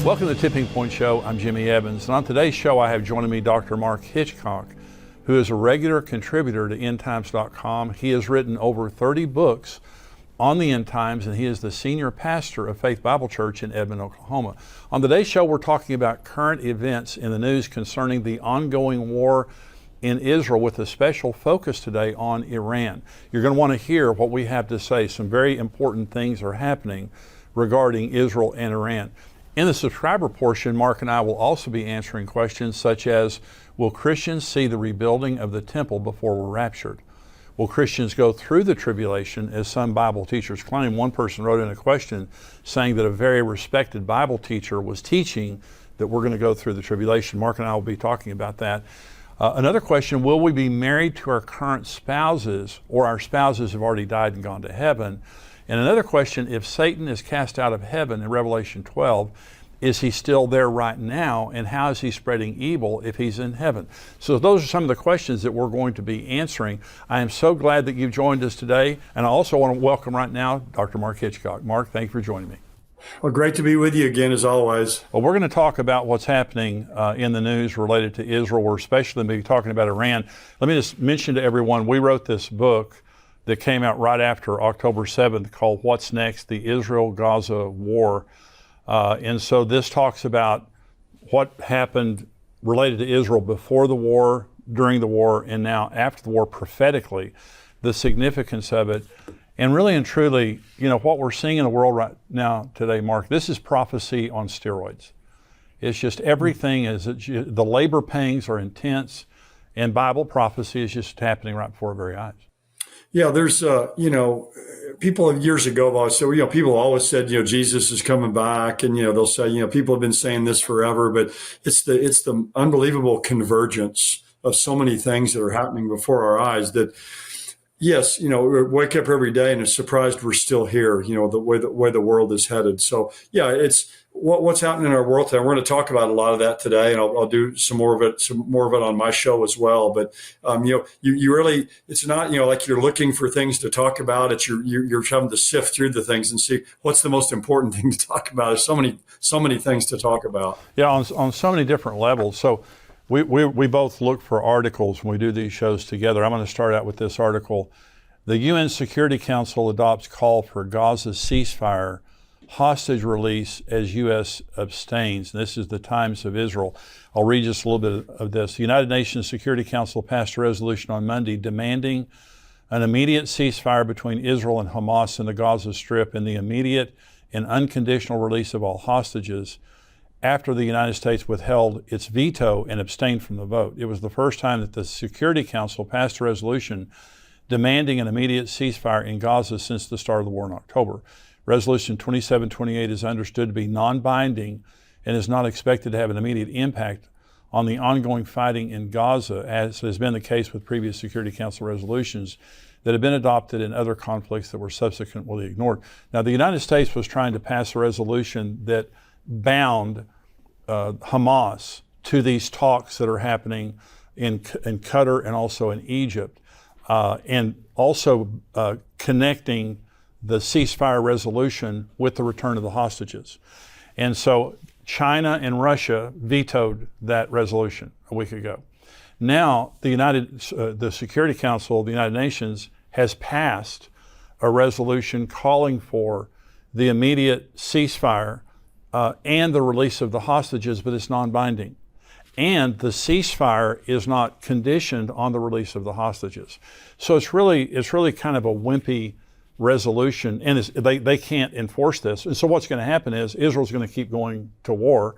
Welcome to the Tipping Point Show. I'm Jimmy Evans, and on today's show I have joining me Dr. Mark Hitchcock, who is a regular contributor to endtimes.com. He has written over 30 books on the end times, and he is the senior pastor of Faith Bible Church in Edmond, Oklahoma. On today's show, we're talking about current events in the news concerning the ongoing war in Israel, with a special focus today on Iran. You're going to want to hear what we have to say. Some very important things are happening regarding Israel and Iran. In the subscriber portion, Mark and I will also be answering questions such as, will Christians see the rebuilding of the temple before we're raptured? Will Christians go through the tribulation, as some Bible teachers claim? One person wrote in a question saying that a very respected Bible teacher was teaching that we're going to go through the tribulation. Mark and I will be talking about that. Another question, will we be married to our current spouses, or our spouses have already died and gone to heaven? And another question, if Satan is cast out of heaven in Revelation 12, is he still there right now, and how is he spreading evil if he's in heaven? So those are some of the questions that we're going to be answering. I am so glad that you've joined us today, and I also want to welcome right now Dr. Mark Hitchcock. Mark, thank you for joining me. Well, great to be with you again, as always. Well, we're going to talk about what's happening in the news related to Israel. We're especially going to be talking about Iran. Let me just mention to everyone, we wrote this book that came out right after October 7th called What's Next? The Israel-Gaza War. And so this talks about what happened related to Israel before the war, during the war, and now after the war prophetically, the significance of it. And really and truly, you know, what we're seeing in the world right now today, Mark, this is prophecy on steroids. It's just everything is, the labor pangs are intense, and Bible prophecy is just happening right before our very eyes. Yeah, there's, people years ago have always said, people always said, Jesus is coming back, and, they'll say, people have been saying this forever, but it's the unbelievable convergence of so many things that are happening before our eyes that, yes, we wake up every day and are surprised we're still here, the way the world is headed. So, yeah, it's what's happening in our world today. We're going to talk about a lot of that today, and I'll do some more of it on my show as well. But you really, it's not like you're looking for things to talk about. It's you're having to sift through the things and see what's the most important thing to talk about. There's so many things to talk about. Yeah, on so many different levels. So we both look for articles when we do these shows together. I'm going to start out with this article. The UN Security Council adopts call for Gaza ceasefire, hostage release as U.S. abstains. And this is the Times of Israel. I'll read just a little bit of this. The United Nations Security Council passed a resolution on Monday demanding an immediate ceasefire between Israel and Hamas in the Gaza Strip and the immediate and unconditional release of all hostages after the United States withheld its veto and abstained from the vote. It was the first time that the Security Council passed a resolution demanding an immediate ceasefire in Gaza since the start of the war in October. Resolution 2728 is understood to be non-binding and is not expected to have an immediate impact on the ongoing fighting in Gaza, as has been the case with previous Security Council resolutions that have been adopted in other conflicts that were subsequently ignored. Now, the United States was trying to pass a resolution that bound Hamas to these talks that are happening in Qatar and also in Egypt, and also connecting the ceasefire resolution with the return of the hostages. And so China and Russia vetoed that resolution a week ago. Now the Security Council of the United Nations has passed a resolution calling for the immediate ceasefire and the release of the hostages, but it's non-binding. And the ceasefire is not conditioned on the release of the hostages. So it's really kind of a wimpy resolution, and they can't enforce this. And so what's going to happen is Israel's going to keep going to war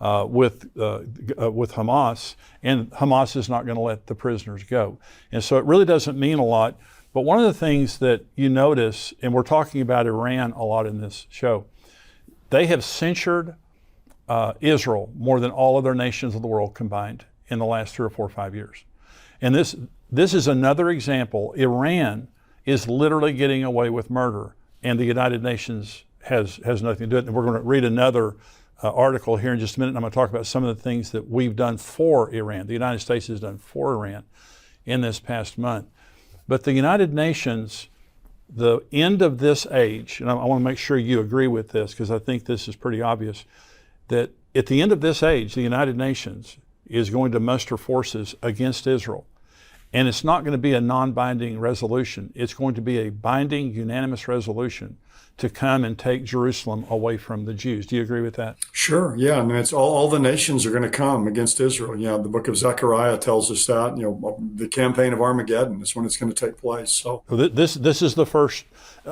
with Hamas, and Hamas is not going to let the prisoners go. And so it really doesn't mean a lot. But one of the things that you notice, and we're talking about Iran a lot in this show, they have censured Israel more than all other nations of the world combined in the last 3 or 4 or 5 years. And this is another example. Iran is literally getting away with murder, and the United Nations has nothing to do with it. And we're going to read another article here in just a minute, and I'm going to talk about some of the things that we've done for Iran. The United States has done for Iran in this past month. But the United Nations, the end of this age, and I want to make sure you agree with this because I think this is pretty obvious, that at the end of this age, the United Nations is going to muster forces against Israel. And it's not going to be a non-binding resolution. It's going to be a binding, unanimous resolution to come and take Jerusalem away from the Jews. Do you agree with that? Sure. Yeah. I mean, it's all the nations are going to come against Israel. You know, the book of Zechariah tells us that, you know, the campaign of Armageddon is when it's going to take place. So this is the first,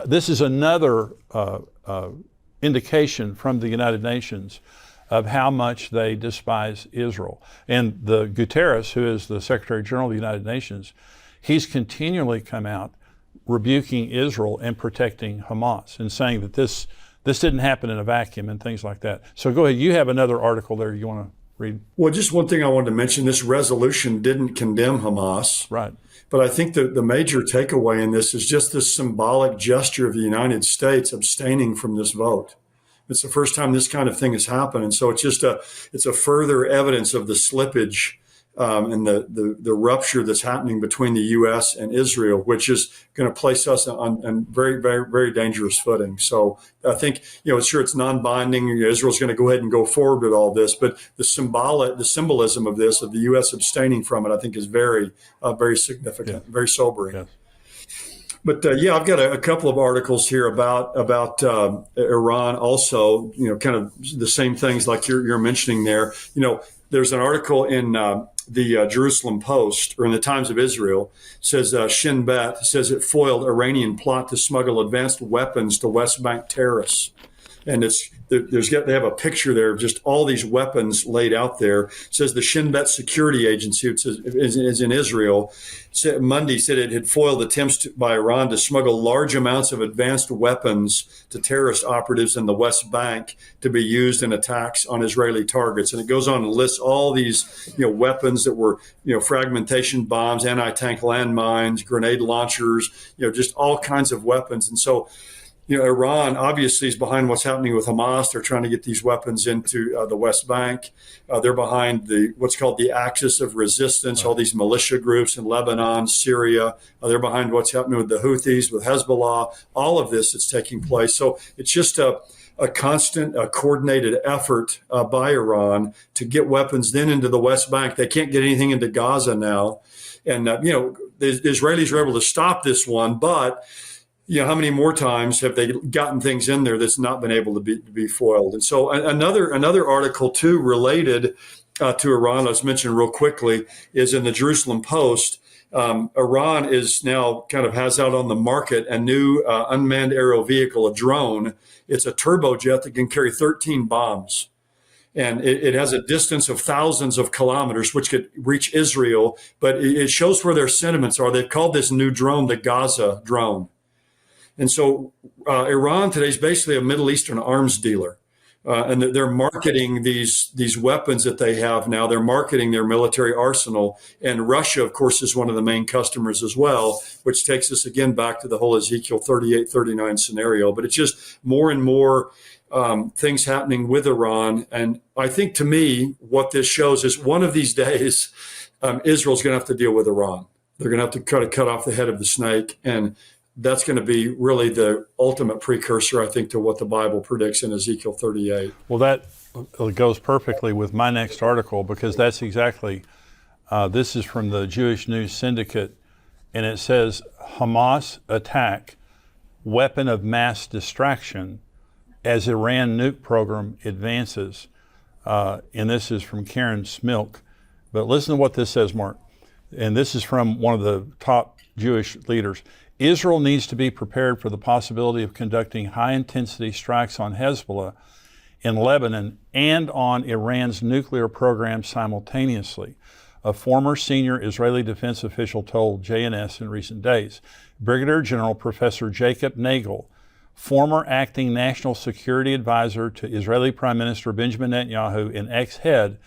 this is another indication from the United Nations of how much they despise Israel. And the Guterres, who is the Secretary General of the United Nations, he's continually come out rebuking Israel and protecting Hamas and saying that this didn't happen in a vacuum and things like that. So go ahead, you have another article there you want to read. Well, just one thing I wanted to mention, this resolution didn't condemn Hamas. Right. But I think the major takeaway in this is just this symbolic gesture of the United States abstaining from this vote. It's the first time this kind of thing has happened. And so it's just it's a further evidence of the slippage and the rupture that's happening between the U.S. and Israel, which is going to place us on very, very, very dangerous footing. So I think, you know, sure, it's non-binding. Israel's going to go ahead and go forward with all this, but the symbolism of this, of the U.S. abstaining from it, I think is very, very significant, very sobering. Yes. But yeah, I've got a couple of articles here about Iran also, you know, kind of the same things like you're mentioning there. You know, there's an article in the Jerusalem Post, or in the Times of Israel, says Shin Bet says it foiled Iranian plot to smuggle advanced weapons to West Bank terrorists. And they have a picture there of just all these weapons laid out there. It says the Shin Bet security agency, which is in Israel, Monday said it had foiled attempts by Iran to smuggle large amounts of advanced weapons to terrorist operatives in the West Bank to be used in attacks on Israeli targets. And it goes on and lists all these, you know, weapons that were, you know, fragmentation bombs, anti-tank landmines, grenade launchers, you know, just all kinds of weapons. And so, you know, Iran obviously is behind what's happening with Hamas. They're trying to get these weapons into the West Bank. They're behind what's called the axis of resistance, all these militia groups in Lebanon, Syria. They're behind what's happening with the Houthis, with Hezbollah, all of this that's taking place. So it's just a constant, coordinated effort by Iran to get weapons then into the West Bank. They can't get anything into Gaza now. And, you know, the Israelis were able to stop this one, but you know, how many more times have they gotten things in there that's not been able to be foiled? And so another article too related to Iran, let's mention real quickly, is in the Jerusalem Post. Iran is now kind of has out on the market a new unmanned aerial vehicle, a drone. It's a turbojet that can carry 13 bombs. And it has a distance of thousands of kilometers, which could reach Israel. But it shows where their sentiments are. They've called this new drone the Gaza drone. And so Iran today is basically a Middle Eastern arms dealer. And they're marketing these weapons that they have now. They're marketing their military arsenal. And Russia, of course, is one of the main customers as well, which takes us again back to the whole Ezekiel 38, 39 scenario. But it's just more and more things happening with Iran. And I think, to me, what this shows is one of these days, Israel's going to have to deal with Iran. They're going to have to cut off the head of the snake. And that's going to be really the ultimate precursor, I think, to what the Bible predicts in Ezekiel 38. Well, that goes perfectly with my next article, because that's exactly, this is from the Jewish News Syndicate, and it says, Hamas attack, weapon of mass distraction as Iran nuke program advances. And this is from Karen Smilk. But listen to what this says, Mark. And this is from one of the top Jewish leaders. Israel needs to be prepared for the possibility of conducting high-intensity strikes on Hezbollah in Lebanon and on Iran's nuclear program simultaneously, a former senior Israeli defense official told JNS in recent days. Brigadier General Professor Jacob Nagel, former acting national security advisor to Israeli Prime Minister Benjamin Netanyahu and ex-head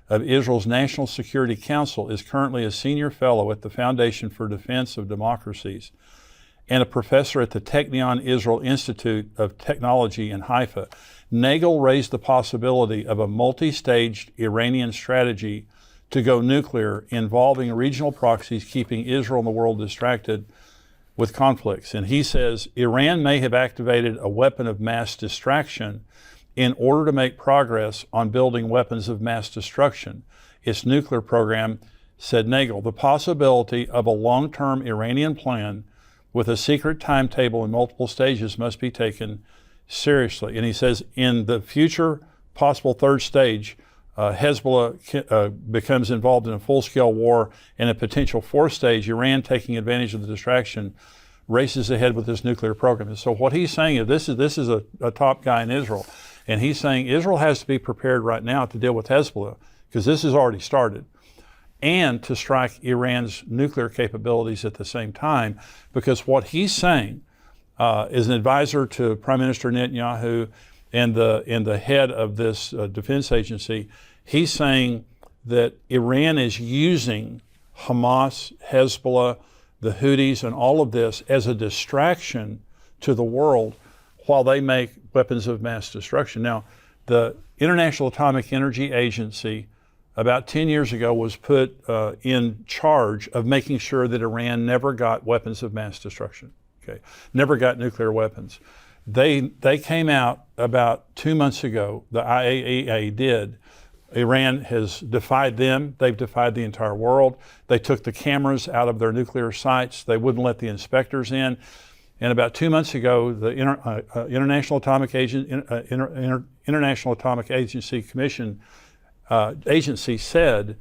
of Israel's National Security Council, is currently a senior fellow at the Foundation for Defense of Democracies and a professor at the Technion Israel Institute of Technology in Haifa. Nagel raised the possibility of a multi-staged Iranian strategy to go nuclear involving regional proxies, keeping Israel and the world distracted with conflicts. And he says Iran may have activated a weapon of mass distraction in order to make progress on building weapons of mass destruction, its nuclear program, said Nagel. The possibility of a long-term Iranian plan with a secret timetable in multiple stages must be taken seriously. And he says, in the future possible third stage, Hezbollah becomes involved in a full-scale war, and a potential fourth stage, Iran, taking advantage of the distraction, races ahead with this nuclear program. And so what he's saying is, this is a top guy in Israel, and he's saying Israel has to be prepared right now to deal with Hezbollah, because this has already started, and to strike Iran's nuclear capabilities at the same time, because what he's saying is an advisor to Prime Minister Netanyahu and the head of this defense agency. He's saying that Iran is using Hamas, Hezbollah, the Houthis, and all of this as a distraction to the world while they make weapons of mass destruction. Now, the International Atomic Energy Agency about 10 years ago was put in charge of making sure that Iran never got weapons of mass destruction, okay? Never got nuclear weapons. They came out about 2 months ago, the IAEA did. Iran has defied them. They've defied the entire world. They took the cameras out of their nuclear sites. They wouldn't let the inspectors in. And about 2 months ago, the International Atomic Agency Commission agency said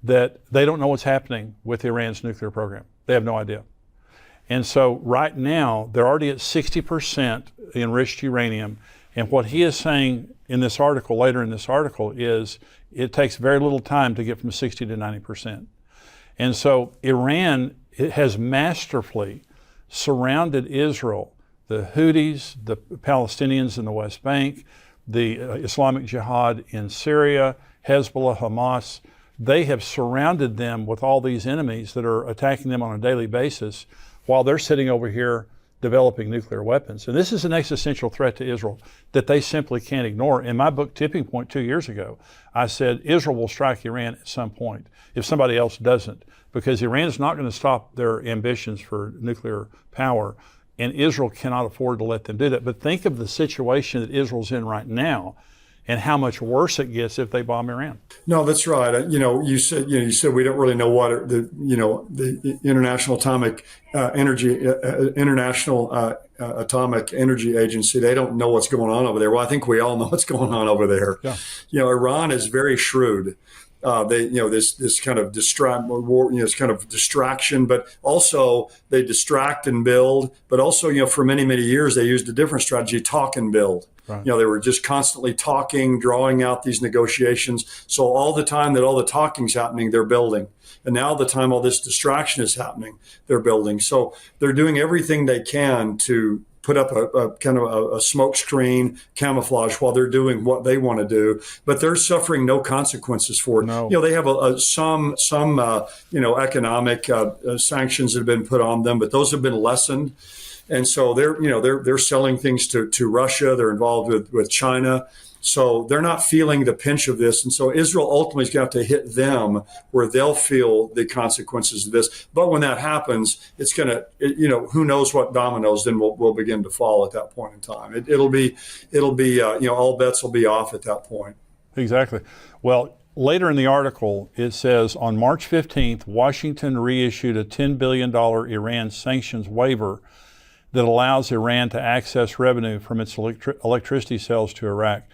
that they don't know what's happening with Iran's nuclear program. They have no idea. And so right now, they're already at 60% enriched uranium. And what he is saying in this article, later in this article, is it takes very little time to get from 60 to 90%. And so Iran has masterfully surrounded Israel, the Houthis, the Palestinians in the West Bank, the Islamic Jihad in Syria, Hezbollah, Hamas. They have surrounded them with all these enemies that are attacking them on a daily basis while they're sitting over here developing nuclear weapons. And this is an existential threat to Israel that they simply can't ignore. In my book, Tipping Point, 2 years ago, I said Israel will strike Iran at some point if somebody else doesn't, because Iran is not going to stop their ambitions for nuclear power, and Israel cannot afford to let them do that. But think of the situation that Israel's in right now, and how much worse it gets if they bomb Iran. No, that's right. You said we don't really know what the International Atomic Atomic Energy Agency. They don't know what's going on over there. Well, I think we all know what's going on over there. Yeah. Iran is very shrewd. This kind of distraction, but also they distract and build. But also, for many years they used a different strategy: talk and build. Right. They were just constantly talking, drawing out these negotiations. So all the time that all the talking's happening, they're building. And now the time all this distraction is happening, they're building. So they're doing everything they can to put up a kind of a smoke screen, camouflage while they're doing what they want to do, but they're suffering no consequences for it. No. They have some economic sanctions that have been put on them, but those have been lessened. And so they're selling things to Russia. They're involved with China. So they're not feeling the pinch of this. And so Israel ultimately is going to have to hit them where they'll feel the consequences of this. But when that happens, it's going to, who knows what dominoes then will begin to fall at that point in time. It'll be all bets will be off at that point. Exactly. Well, later in the article, it says on March 15th, Washington reissued a $10 billion Iran sanctions waiver that allows Iran to access revenue from its electricity sales to Iraq.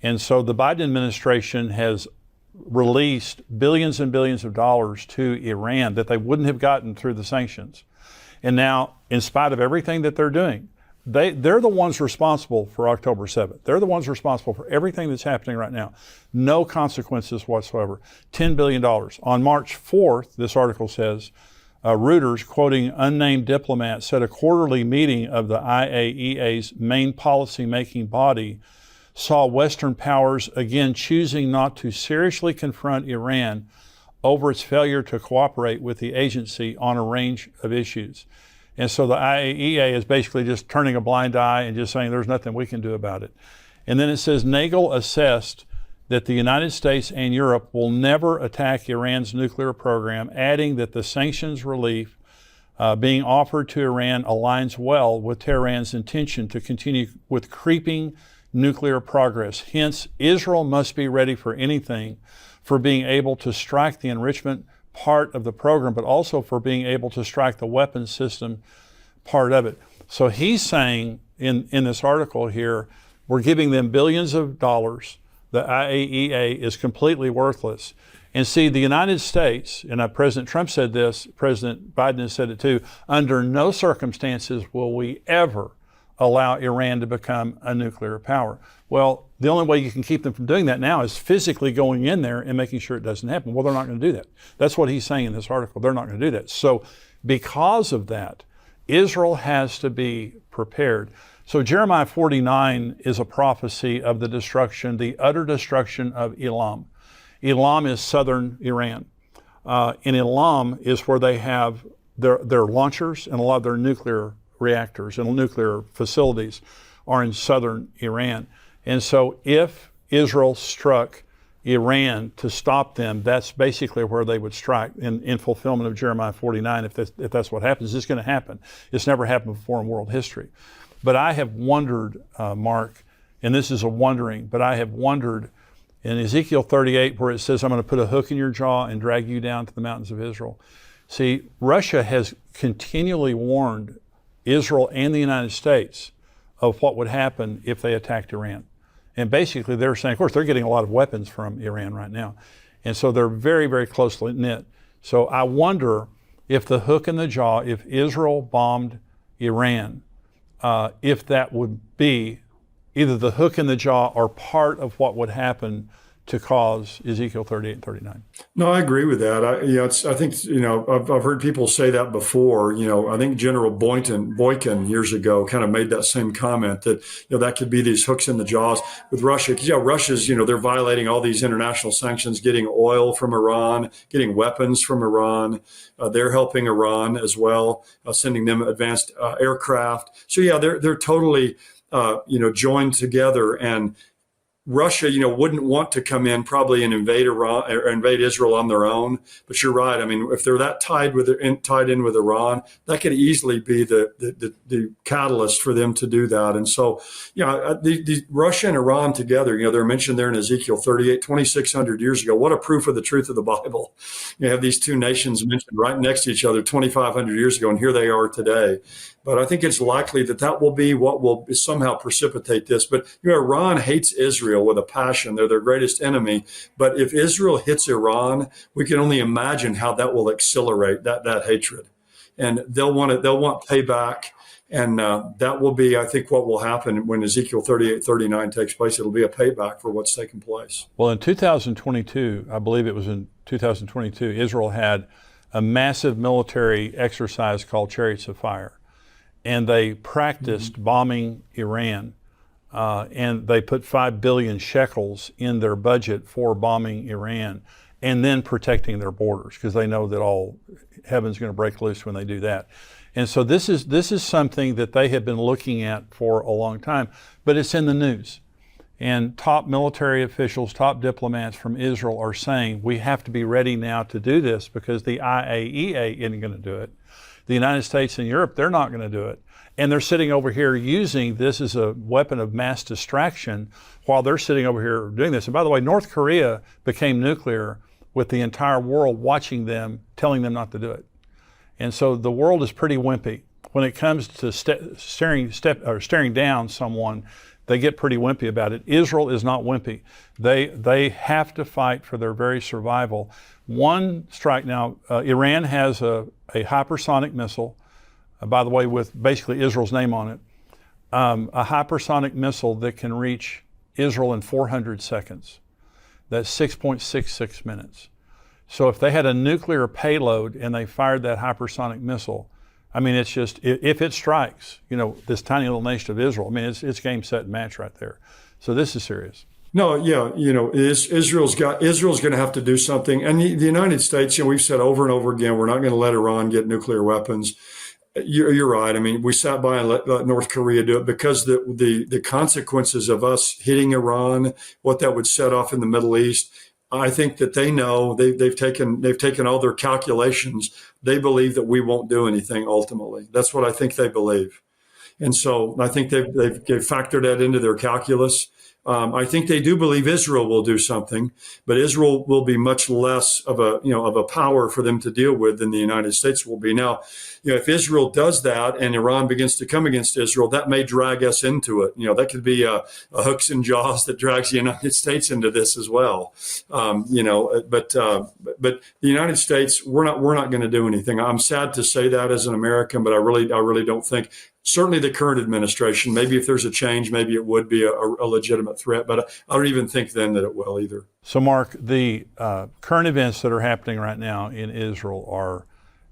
And so the Biden administration has released billions and billions of dollars to Iran that they wouldn't have gotten through the sanctions. And now, in spite of everything that they're doing, they're the ones responsible for October 7th. They're the ones responsible for everything that's happening right now. No consequences whatsoever. $10 billion. On March 4th, this article says, Reuters, quoting unnamed diplomats, said a quarterly meeting of the IAEA's main policy-making body saw Western powers again choosing not to seriously confront Iran over its failure to cooperate with the agency on a range of issues. And so the IAEA is basically just turning a blind eye and just saying there's nothing we can do about it. And then it says Nagel assessed that the United States and Europe will never attack Iran's nuclear program, adding that the sanctions relief being offered to Iran aligns well with Tehran's intention to continue with creeping nuclear progress. Hence, Israel must be ready for anything, for being able to strike the enrichment part of the program, but also for being able to strike the weapons system part of it. So he's saying in this article here, we're giving them billions of dollars. The IAEA is completely worthless. And see, the United States, and President Trump said this, President Biden has said it too, under no circumstances will we ever allow Iran to become a nuclear power. Well, the only way you can keep them from doing that now is physically going in there and making sure it doesn't happen. Well, they're not going to do that. That's what he's saying in this article. They're not going to do that. So because of that, Israel has to be prepared. So Jeremiah 49 is a prophecy of the destruction, the utter destruction of Elam. Elam is southern Iran. And Elam is where they have their launchers, and a lot of their nuclear reactors and nuclear facilities are in southern Iran. And so if Israel struck Iran to stop them, that's basically where they would strike in fulfillment of Jeremiah 49. If that's what happens, it's going to happen. It's never happened before in world history. But I have wondered, Mark, and this is a wondering, but I have wondered in Ezekiel 38 where it says, I'm going to put a hook in your jaw and drag you down to the mountains of Israel. See, Russia has continually warned Israel and the United States of what would happen if they attacked Iran. And basically they're saying, of course, they're getting a lot of weapons from Iran right now. And so they're very, very closely knit. So I wonder if the hook in the jaw, if Israel bombed Iran, if that would be either the hook in the jaw or part of what would happen to cause Ezekiel 38 and 39. No, I agree with that. I think I've heard people say that before. I think General Boykin years ago kind of made that same comment that that could be these hooks in the jaws with Russia. Because Russia's they're violating all these international sanctions, getting oil from Iran, getting weapons from Iran. They're helping Iran as well, sending them advanced aircraft. So they're totally joined together. And Russia, wouldn't want to come in probably and invade Iran or invade Israel on their own. But you're right. I mean, if they're that tied in with Iran, that could easily be the catalyst for them to do that. And so, the Russia and Iran together, they're mentioned there in Ezekiel 38, 2,600 years ago. What a proof of the truth of the Bible. You have these two nations mentioned right next to each other 2,500 years ago, and here they are today. But I think it's likely that will be what will somehow precipitate this. But Iran hates Israel with a passion. They're their greatest enemy. But if Israel hits Iran, we can only imagine how that will accelerate that hatred. And they'll want payback. And that will be, I think, what will happen when Ezekiel 38, 39 takes place. It'll be a payback for what's taken place. Well, in 2022, I believe it was in 2022, Israel had a massive military exercise called Chariots of Fire. And they practiced bombing Iran, and they put 5 billion shekels in their budget for bombing Iran and then protecting their borders, because they know that all heaven's going to break loose when they do that. And so this is something that they have been looking at for a long time, but it's in the news. And top military officials, top diplomats from Israel are saying we have to be ready now to do this because the IAEA isn't going to do it. The United States and Europe, they're not going to do it. And they're sitting over here using this as a weapon of mass distraction while they're sitting over here doing this. And by the way, North Korea became nuclear with the entire world watching them, telling them not to do it. And so the world is pretty wimpy. When it comes to staring down someone, they get pretty wimpy about it. Israel is not wimpy. They have to fight for their very survival. One strike now, Iran has a hypersonic missile, by the way, with basically Israel's name on it, a hypersonic missile that can reach Israel in 400 seconds. That's 6.66 minutes. So if they had a nuclear payload and they fired that hypersonic missile, I mean, it's just, if it strikes, this tiny little nation of Israel, I mean, it's game, set, and match right there. So this is serious. No, yeah, Israel's going to have to do something. And the United States, we've said over and over again, we're not going to let Iran get nuclear weapons. You're right. I mean, we sat by and let North Korea do it because the consequences of us hitting Iran, what that would set off in the Middle East, I think that they know they've taken all their calculations. They believe that we won't do anything ultimately. That's what I think they believe. And so I think they've factored that into their calculus. I think they do believe Israel will do something, but Israel will be much less of a power for them to deal with than the United States will be. Now, if Israel does that and Iran begins to come against Israel, that may drag us into it. That could be a hooks and jaws that drags the United States into this as well. But the United States, we're not going to do anything. I'm sad to say that as an American, but I really don't think. Certainly the current administration, maybe if there's a change, maybe it would be a legitimate threat, but I don't even think then that it will either. So, Mark, the current events that are happening right now in Israel are,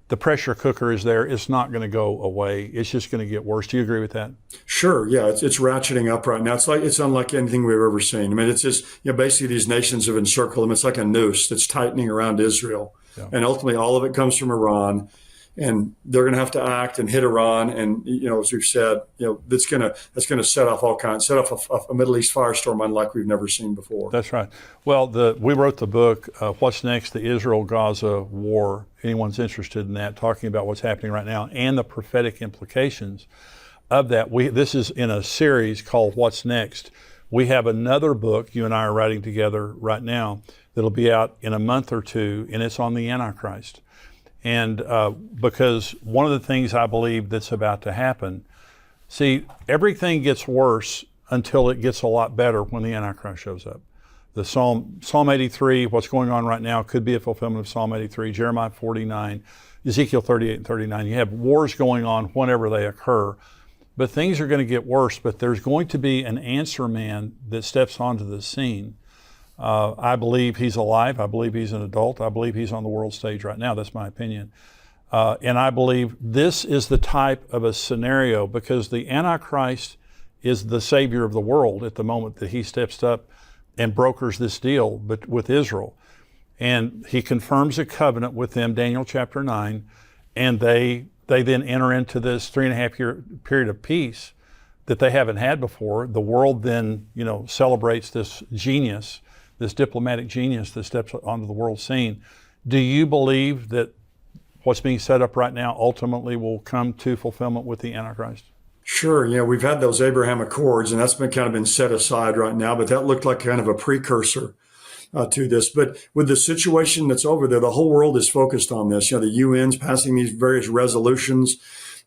the pressure cooker is there. It's not going to go away. It's just going to get worse. Do you agree with that? Sure. Yeah, it's ratcheting up right now. It's unlike anything we've ever seen. I mean, it's just, basically these nations have encircled them. It's like a noose that's tightening around Israel. Yeah. And ultimately all of it comes from Iran. And they're going to have to act and hit Iran, and as we've said, that's going to set off a Middle East firestorm unlike we've never seen before. That's right. Well, we wrote the book, "What's Next: The Israel-Gaza War." Anyone's interested in that, talking about what's happening right now and the prophetic implications of that. This is in a series called "What's Next." We have another book you and I are writing together right now that'll be out in a month or two, and it's on the Antichrist. And because one of the things I believe that's about to happen, see, everything gets worse until it gets a lot better when the Antichrist shows up. The Psalm 83, what's going on right now, could be a fulfillment of Psalm 83, Jeremiah 49, Ezekiel 38 and 39. You have wars going on whenever they occur, but things are going to get worse. But there's going to be an answer man that steps onto the scene. I believe he's alive. I believe he's an adult. I believe he's on the world stage right now. That's my opinion. And I believe this is the type of a scenario because the Antichrist is the savior of the world at the moment that he steps up and brokers this deal with Israel. And he confirms a covenant with them, Daniel chapter 9, and they then enter into this 3.5-year period of peace that they haven't had before. The world then, celebrates this genius, this diplomatic genius that steps onto the world scene. Do you believe that what's being set up right now ultimately will come to fulfillment with the Antichrist? Sure. We've had those Abraham Accords, and that's been set aside right now, but that looked like kind of a precursor to this. But with the situation that's over there, the whole world is focused on this. The UN's passing these various resolutions.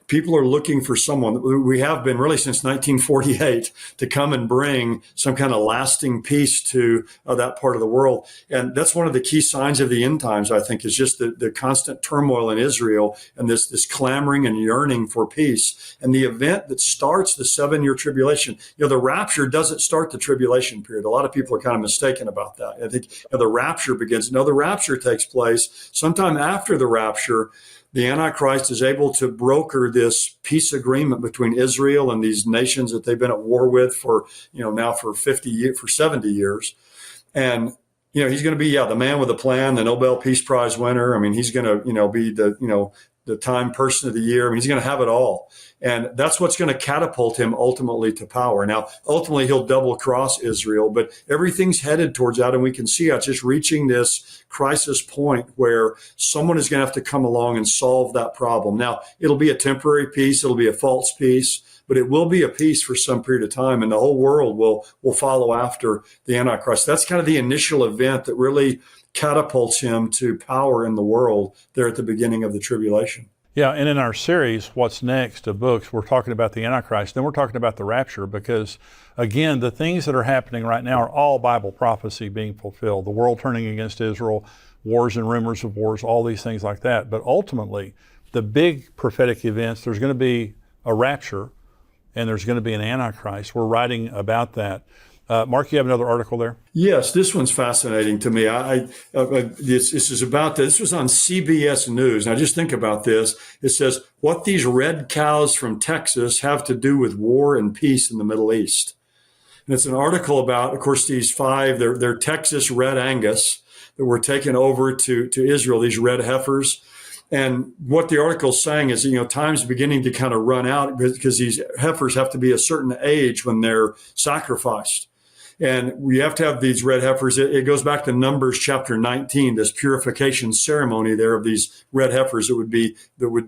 People are looking for someone, we have been really since 1948, to come and bring some kind of lasting peace to that part of the world. And that's one of the key signs of the end times, I think, is just the constant turmoil in Israel and this clamoring and yearning for peace. And the event that starts the 7-year tribulation, the rapture doesn't start the tribulation period. A lot of people are kind of mistaken about that. I think the rapture begins. No, the rapture takes place sometime after the rapture. The Antichrist is able to broker this peace agreement between Israel and these nations that they've been at war with for, now for 70 years. And, he's going to be, the man with a plan, the Nobel Peace Prize winner. I mean, he's going to, be the Time Person of the Year. I mean, he's going to have it all. And that's what's going to catapult him ultimately to power. Now, ultimately, he'll double cross Israel, but everything's headed towards that. And we can see it's just reaching this crisis point where someone is going to have to come along and solve that problem. Now, it'll be a temporary peace. It'll be a false peace, but it will be a peace for some period of time. And the whole world will follow after the Antichrist. That's kind of the initial event that really catapults him to power in the world there at the beginning of the tribulation. Yeah, and in our series, What's Next, of books, we're talking about the Antichrist, then we're talking about the rapture because, again, the things that are happening right now are all Bible prophecy being fulfilled. The world turning against Israel, wars and rumors of wars, all these things like that. But ultimately, the big prophetic events, there's going to be a rapture and there's going to be an Antichrist. We're writing about that. Mark, you have another article there? Yes, this one's fascinating to me. This was on CBS News. Now, just think about this. It says, what these red cows from Texas have to do with war and peace in the Middle East. And it's an article about, of course, these 5, they're Texas red Angus that were taken over to Israel, these red heifers. And what the article's saying is, time's beginning to kind of run out because these heifers have to be a certain age when they're sacrificed. And we have to have these red heifers. It goes back to Numbers chapter 19, this purification ceremony there of these red heifers that would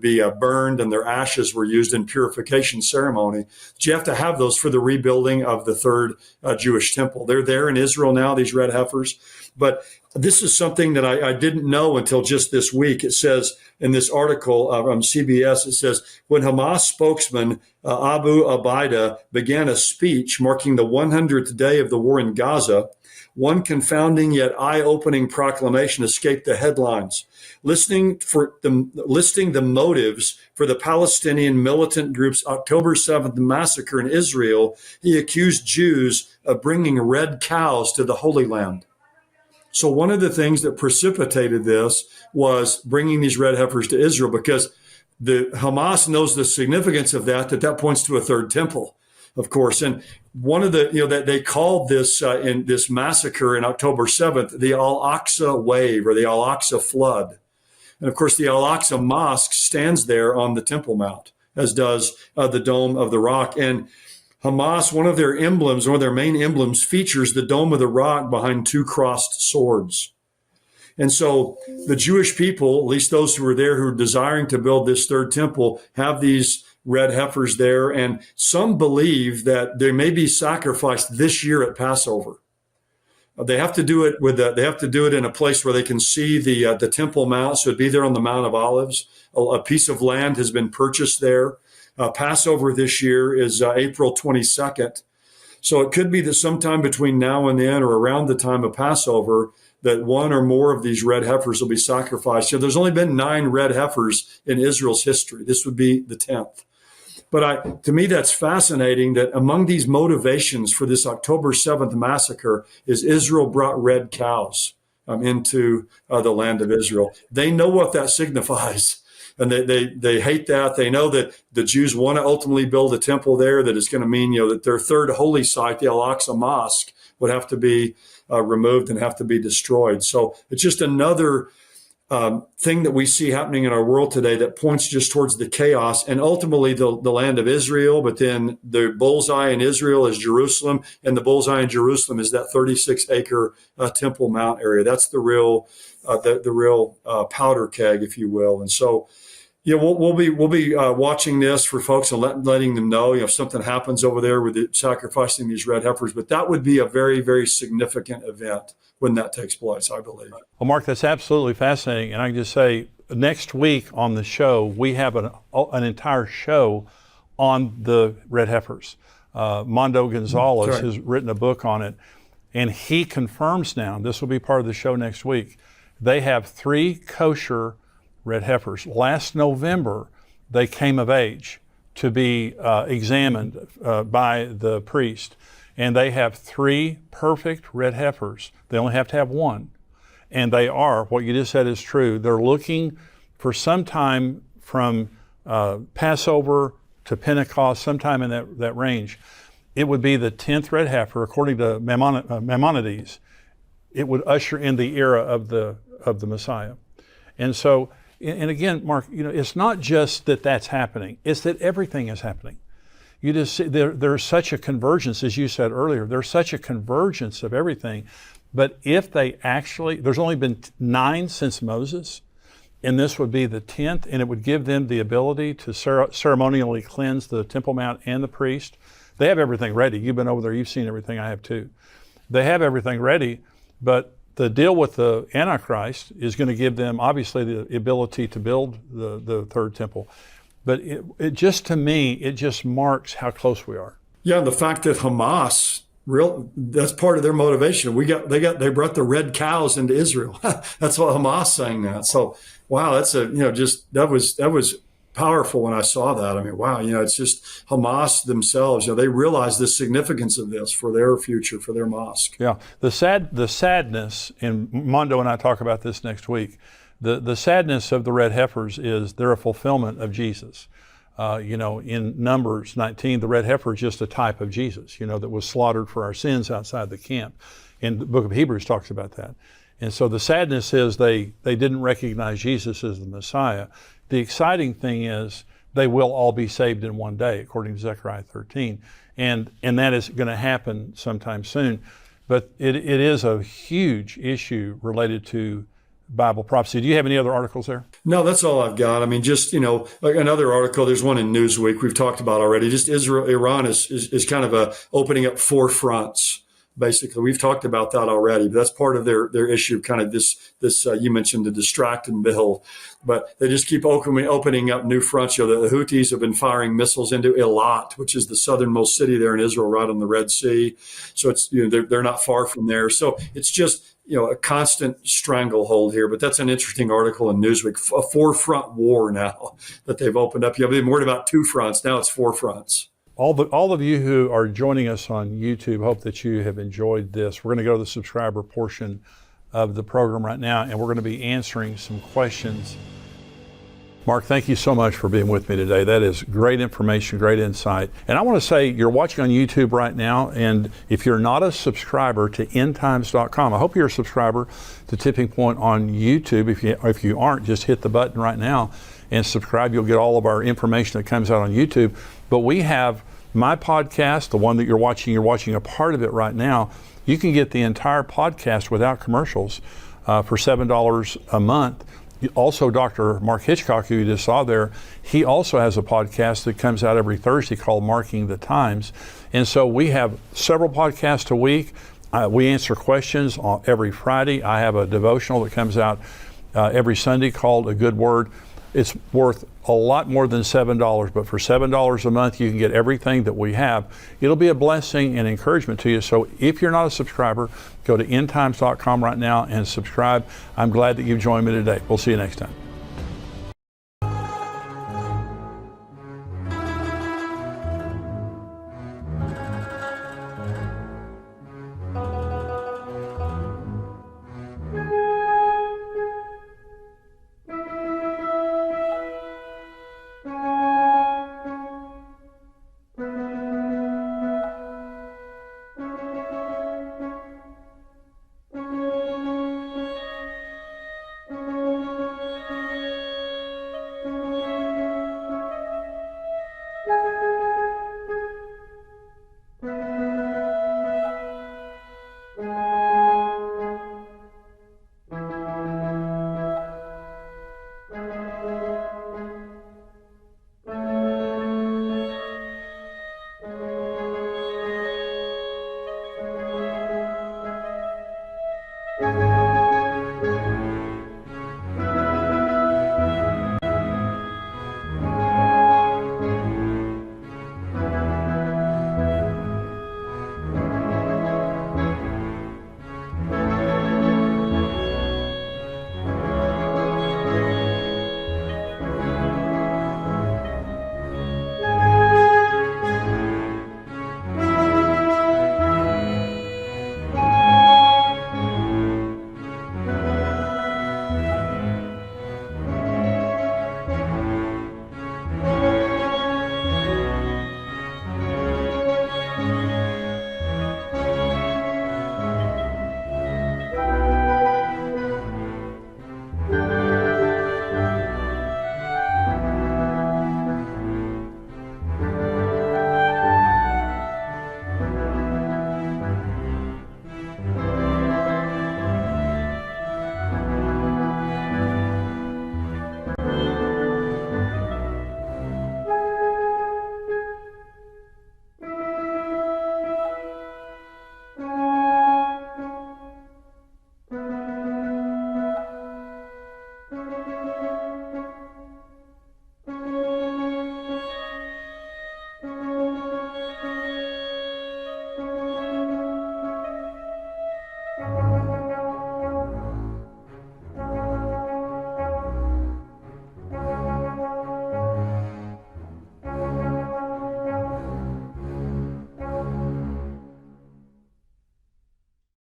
be burned, and their ashes were used in purification ceremony. But you have to have those for the rebuilding of the third Jewish temple. They're there in Israel now, these red heifers. But this is something that I didn't know until just this week. It says in this article from CBS, it says, when Hamas spokesman Abu Abida began a speech marking the 100th day of the war in Gaza, one confounding yet eye-opening proclamation escaped the headlines. Listing the motives for the Palestinian militant group's October 7th massacre in Israel, he accused Jews of bringing red cows to the Holy Land. So one of the things that precipitated this was bringing these red heifers to Israel, because the Hamas knows the significance of that points to a third temple, of course. And one of the, that they called this in this massacre in October 7th, the Al-Aqsa wave, or the Al-Aqsa flood. And of course, the Al-Aqsa mosque stands there on the Temple Mount, as does the Dome of the Rock. And Hamas, one of their emblems, one of their main emblems, features the Dome of the Rock behind two crossed swords. And so the Jewish people, at least those who were there who are desiring to build this third temple, have these red heifers there. And some believe that they may be sacrificed this year at Passover. They have to do it in a place where they can see the Temple Mount. So it'd be there on the Mount of Olives. A piece of land has been purchased there. Passover this year is April 22nd. So it could be that sometime between now and then, or around the time of Passover, that one or more of these red heifers will be sacrificed. So there's only been 9 red heifers in Israel's history. This would be the 10th. But to me, that's fascinating that among these motivations for this October 7th massacre is Israel brought red cows into the land of Israel. They know what that signifies. And they hate that. They know that the Jews want to ultimately build a temple there, that it's going to mean, that their third holy site, the Al-Aqsa Mosque, would have to be removed and have to be destroyed. So it's just another thing that we see happening in our world today that points just towards the chaos and ultimately the land of Israel. But then the bullseye in Israel is Jerusalem, and the bullseye in Jerusalem is that 36-acre Temple Mount area. That's the real powder keg, if you will. And so, we'll be watching this for folks and letting them know, if something happens over there with sacrificing these red heifers. But that would be a very, very significant event when that takes place, I believe. Well, Mark, that's absolutely fascinating. And I can just say, next week on the show, we have an entire show on the red heifers. Mondo Gonzalez has written a book on it, and he confirms now, this will be part of the show next week, they have 3 kosher red heifers. Last November, they came of age to be examined by the priest. And they have 3 perfect red heifers. They only have to have 1. And they are, what you just said is true, they're looking for some time from Passover to Pentecost, sometime in that range. It would be the 10th red heifer, according to Maimonides. It would usher in the era of the Messiah. And so, and again, Mark, it's not just that that's happening, it's that everything is happening. You just see there's such a convergence, as you said earlier, there's such a convergence of everything. But if they actually, there's only been 9 since Moses, and this would be the 10th, and it would give them the ability to ceremonially cleanse the Temple Mount and the priest. They have everything ready. You've been over there, you've seen everything, I have too. They have everything ready, but the deal with the Antichrist is going to give them, obviously, the ability to build the third temple. But it just, to me, it just marks how close we are. Yeah, the fact that Hamas, that's part of their motivation. They brought the red cows into Israel. That's what Hamas saying that. So, wow, that's that was powerful when I saw that. I mean, wow, it's just Hamas themselves. They realize the significance of this for their future, for their mosque. Yeah, the sadness, and Mondo and I talk about this next week. The sadness of the red heifers is they're a fulfillment of Jesus. In Numbers 19, the red heifer is just a type of Jesus, that was slaughtered for our sins outside the camp. And the book of Hebrews talks about that. And so the sadness is they didn't recognize Jesus as the Messiah. The exciting thing is they will all be saved in one day, according to Zechariah 13. And that is going to happen sometime soon. but it is a huge issue related to Bible prophecy. Do you have any other articles there? No, that's all I've got. I mean, just, like another article, there's one in Newsweek we've talked about already. Just Iran is kind of opening up four fronts. Basically, we've talked about that already, but that's part of their issue, kind of this you mentioned the distract and build, but they just keep opening up new fronts. The Houthis have been firing missiles into Eilat, which is the southernmost city there in Israel, right on the Red Sea. So it's, they're not far from there. So it's just, a constant stranglehold here, but that's an interesting article in Newsweek, a four-front war now that they've opened up. You've been worried about two fronts. Now it's four fronts. All of you who are joining us on YouTube, hope that you have enjoyed this. We're going to go to the subscriber portion of the program right now, and we're going to be answering some questions. Mark, thank you so much for being with me today. That is great information, great insight. And I want to say, you're watching on YouTube right now, and if you're not a subscriber to endtimes.com, I hope you're a subscriber to Tipping Point on YouTube. If you aren't, just hit the button right now and subscribe. You'll get all of our information that comes out on YouTube. But we have my podcast, the one that you're watching a part of it right now. You can get the entire podcast without commercials for $7 a month. Also, Dr. Mark Hitchcock, who you just saw there, he also has a podcast that comes out every Thursday called Marking the Times. And so we have several podcasts a week. We answer questions every Friday. I have a devotional that comes out every Sunday called A Good Word. It's worth a lot more than $7, but for $7 a month, you can get everything that we have. It'll be a blessing and encouragement to you. So if you're not a subscriber, go to endtimes.com right now and subscribe. I'm glad that you've joined me today. We'll see you next time.